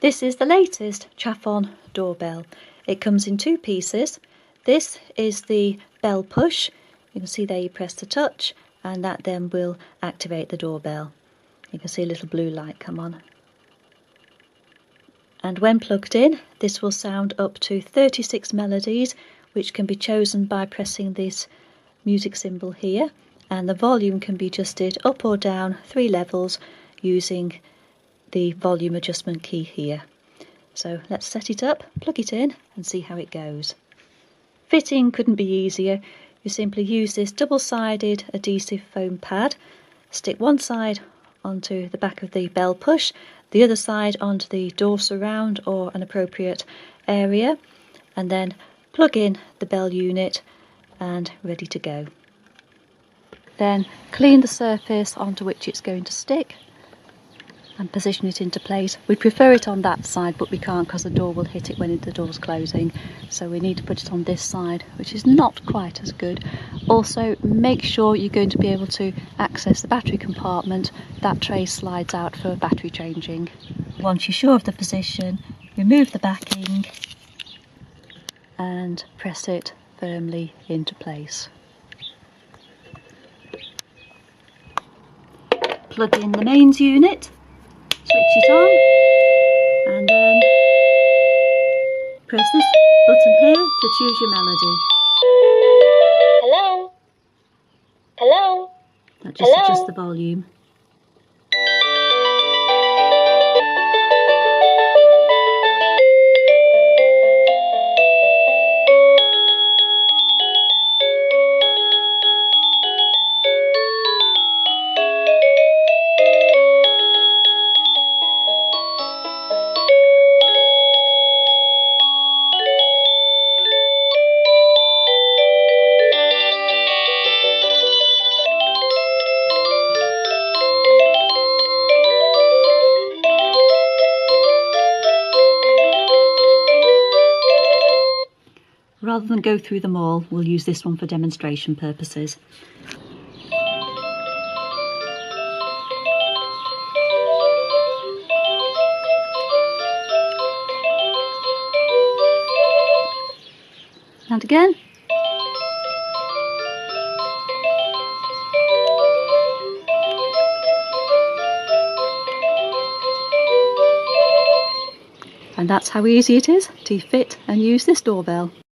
This is the latest Chafon doorbell. It comes in two pieces. This is the bell push. You can see there you press the touch and that then will activate the doorbell. You can see a little blue light come on. And when plugged in, this will sound up to 36 melodies, which can be chosen by pressing this music symbol here. And the volume can be adjusted up or down 3 levels using the volume adjustment key here. So let's set it up, plug it in and see how it goes. Fitting couldn't be easier. You simply use this double-sided adhesive foam pad, stick one side onto the back of the bell push, the other side onto the door surround or an appropriate area, and then plug in the bell unit and ready to go. Then clean the surface onto which it's going to stick and position it into place. We prefer it on that side, but we can't because the door will hit it when the door's closing. So we need to put it on this side, which is not quite as good. Also, make sure you're going to be able to access the battery compartment. That tray slides out for battery changing. Once you're sure of the position, remove the backing and press it firmly into place. Plug in the mains unit. Switch it on and then press this button here to choose your melody. Hello? Hello? That just adjusts the volume. Rather than go through them all, we'll use this one for demonstration purposes. And again. And that's how easy it is to fit and use this doorbell.